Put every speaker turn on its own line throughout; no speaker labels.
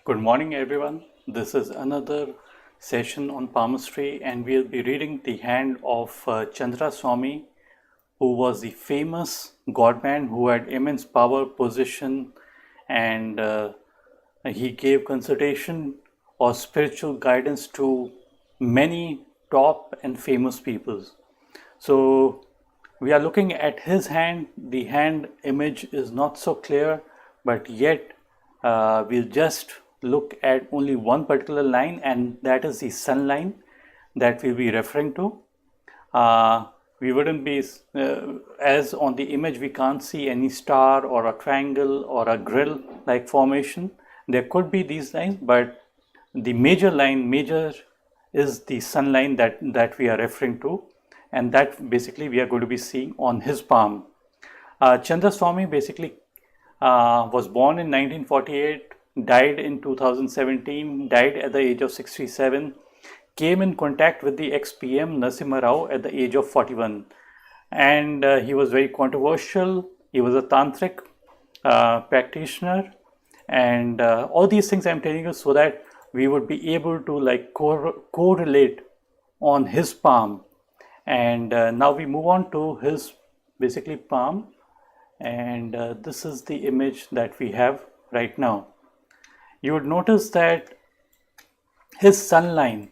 Good morning, everyone. This is another session on palmistry, and we'll be reading the hand of Chandraswami, who was the famous godman who had immense power, position, and he gave consultation or spiritual guidance to many top and famous people. So we are looking at his hand. The hand image is not so clear, but yet we'll just look at only one particular line, and that is the sun line that we'll be referring to. We wouldn't be, as on the image, we can't see any star or a triangle or a grill like formation. There could be these lines, but the major is the sun line that we are referring to, and that basically we are going to be seeing on his palm. Chandraswami basically was born in 1948, died in 2017, died at the age of 67, came in contact with the ex-PM Narasimha Rao at the age of 41. And he was very controversial. He was a Tantrik practitioner. And all these things I'm telling you so that we would be able to like correlate on his palm. And now we move on to his basically palm. And this is the image that we have right now. You would notice that his sun line,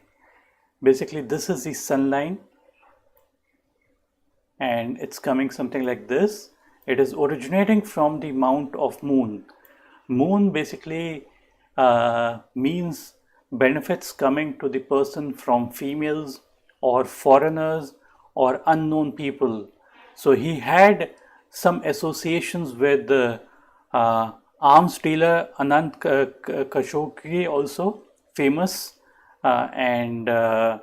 basically this is the sun line, and it's coming something like this. It is originating from the mount of moon. Moon basically means benefits coming to the person from females or foreigners or unknown people. So he had some associations with the arms dealer Anand Khashoggi, also famous, and the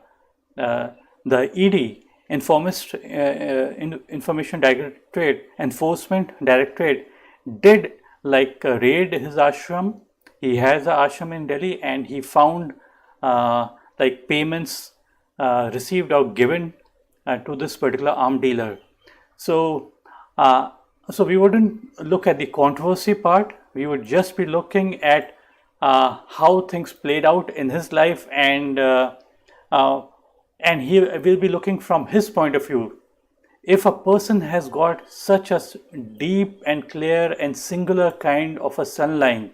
ED, Information Directorate, Enforcement Directorate, did like raid his ashram. He has an ashram in Delhi, and he found like payments received or given to this particular arm dealer. So we wouldn't look at the controversy part. We would just be looking at how things played out in his life, and he will be looking from his point of view. If a person has got such a deep and clear and singular kind of a sun line,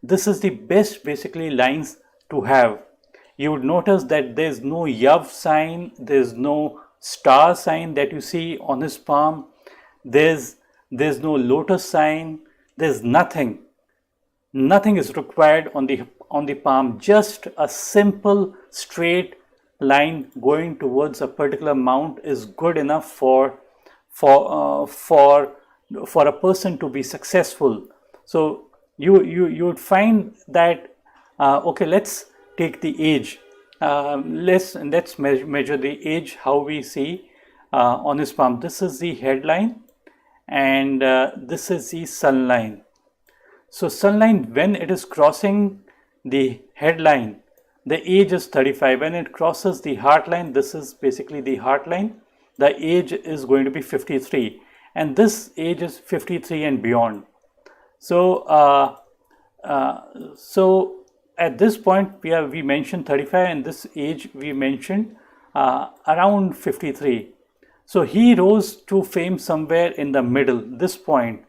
this is the best basically lines to have. You would notice that there's no Yav sign, there's no star sign that you see on his palm, there's no lotus sign, there's nothing is required on the palm. Just a simple straight line going towards a particular mount is good enough for a person to be successful. So you would find that okay, let's take the age. Let's measure the age, how we see on his palm. This is the headline, and this is the sun line. So sun line, when it is crossing the headline, the age is 35. When it crosses the heart line, this is basically the heart line, the age is going to be 53, and this age is 53 and beyond. So at this point we mentioned 35, and this age we mentioned around 53. So he rose to fame somewhere in the middle. This point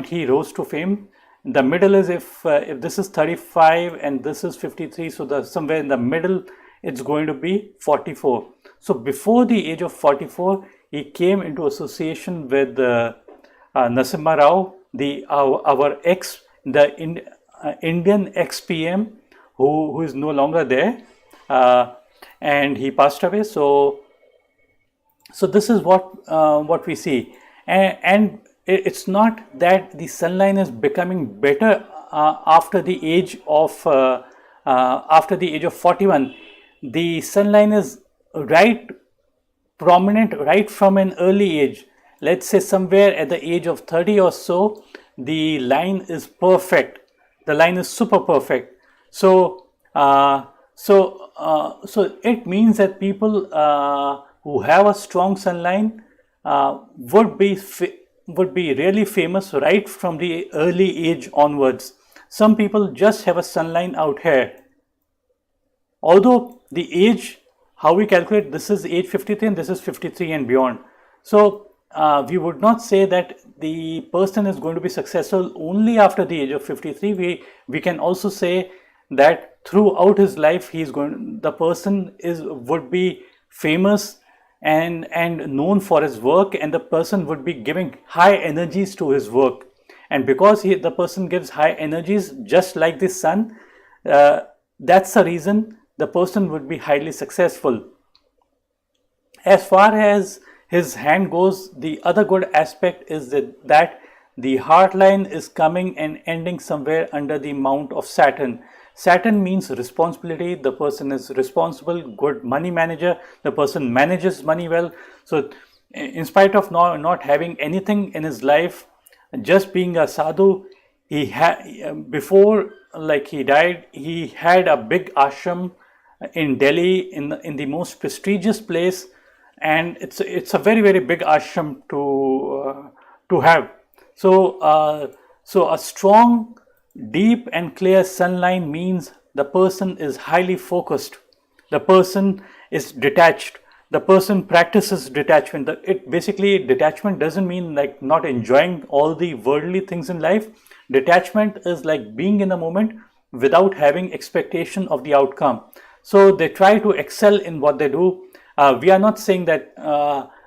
he rose to fame. The middle is if this is 35 and this is 53, so somewhere in the middle it's going to be 44. So before the age of 44, he came into association with Narasimha Rao, our Indian ex-PM, who is no longer there, and he passed away. So this is what we see, and it's not that the sun line is becoming better after the age of 41. The sun line is right prominent right from an early age. Let's say somewhere at the age of 30 or so, the line is perfect. The line is super perfect. So it means that people who have a strong sun line would be really famous right from the early age onwards. some people just have a SunLine out here. Although the age, how we calculate, this is age 53 and this is 53 and beyond. So we would not say that the person is going to be successful only after the age of 53. We can also say that throughout his life the person would be famous and known for his work, and the person would be giving high energies to his work. And because the person gives high energies just like the sun, that's the reason the person would be highly successful. As far as his hand goes, the other good aspect is that the heart line is coming and ending somewhere under the mount of Saturn. Saturn means responsibility. The person is responsible, good money manager. The person manages money well. So in spite of not having anything in his life, just being a sadhu, before he died, he had a big ashram in Delhi, in the most prestigious place, and it's a very, very big ashram to have. So a strong, deep and clear SunLine means the person is highly focused, the person is detached, the person practices detachment. Detachment doesn't mean like not enjoying all the worldly things in life. Detachment is like being in the moment without having expectation of the outcome. So they try to excel in what they do. We are not saying that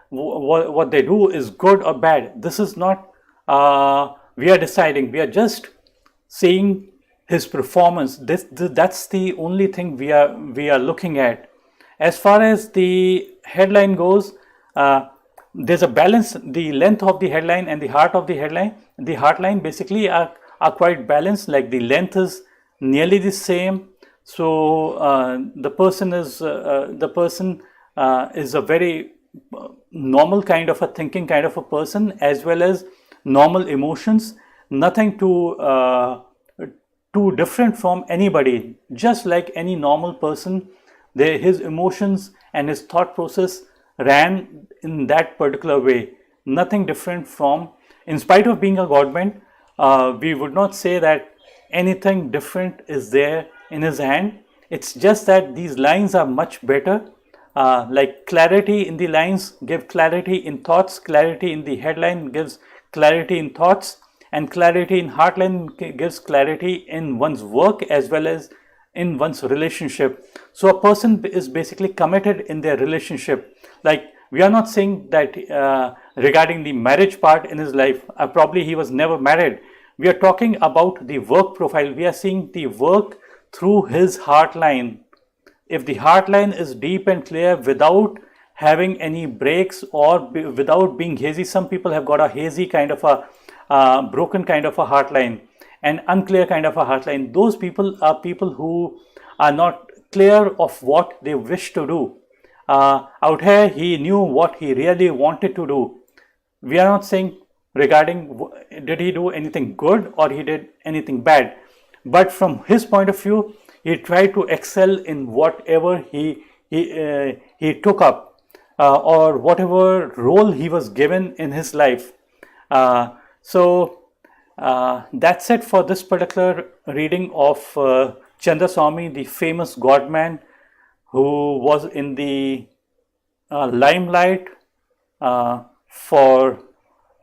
what they do is good or bad. This is not, we are deciding. We are just seeing his performance. That's the only thing we are looking at. As far as the headline goes, there's a balance. The length of the headline and the heart of the headline, the heart line basically are quite balanced. Like the length is nearly the same. So the person is a very normal kind of a thinking kind of a person, as well as normal emotions. Nothing too different from anybody. Just like any normal person, his emotions and his thought process ran in that particular way. Nothing different from, in spite of being a Godman, we would not say that anything different is there in his hand. It's just that these lines are much better. Like clarity in the lines give clarity in thoughts, clarity in the headline gives clarity in thoughts, and clarity in heartline gives clarity in one's work as well as in one's relationship. So a person is basically committed in their relationship. Like, we are not saying that regarding the marriage part in his life, probably he was never married. We are talking about the work profile. We are seeing the work through his heart line. If the heart line is deep and clear without having any breaks or without being hazy, some people have got a hazy kind of a broken kind of a heart line, an unclear kind of a heart line. Those people are people who are not clear of what they wish to do. Out here, he knew what he really wanted to do. We are not saying regarding did he do anything good or he did anything bad, but from his point of view, he tried to excel in whatever he took up, or whatever role he was given in his life. So that's it for this particular reading of Chandraswami, the famous Godman who was in the limelight for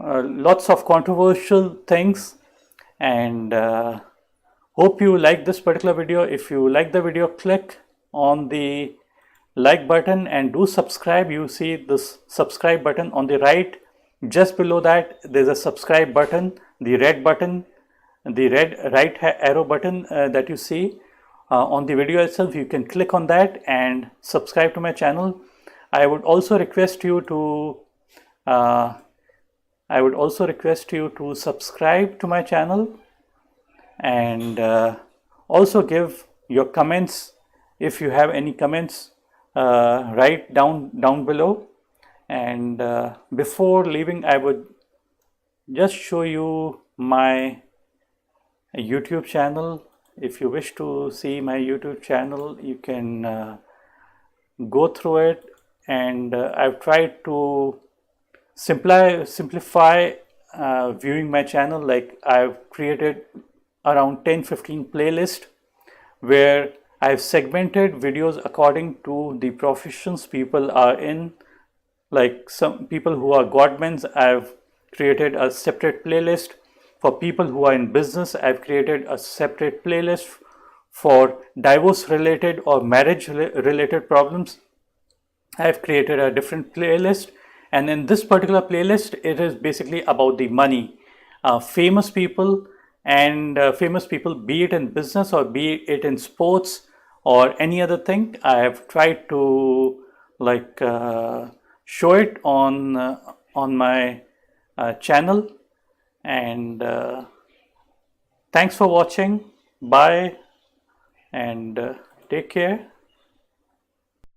lots of controversial things. And hope you like this particular video. If you like the video, click on the like button and do subscribe. You see this subscribe button on the right. Just below that, there's a subscribe button, the red button, the red right arrow button that you see on the video itself. You can click on that and subscribe to my channel. I would also request you to subscribe to my channel, and also give your comments. If you have any comments, write down below. And before leaving, I would just show you my YouTube channel. If you wish to see my YouTube channel, you can go through it. And I've tried to simplify viewing my channel. Like, I've created around 10-15 playlists where I've segmented videos according to the professions people are in. Like some people who are Godmans, I've created a separate playlist. For people who are in business, I've created a separate playlist. For divorce related or marriage related problems, I've created a different playlist. And in this particular playlist, it is basically about the money. Famous people and famous people, be it in business or be it in sports or any other thing, I have tried to like show it on my channel. And thanks for watching. Bye and take care.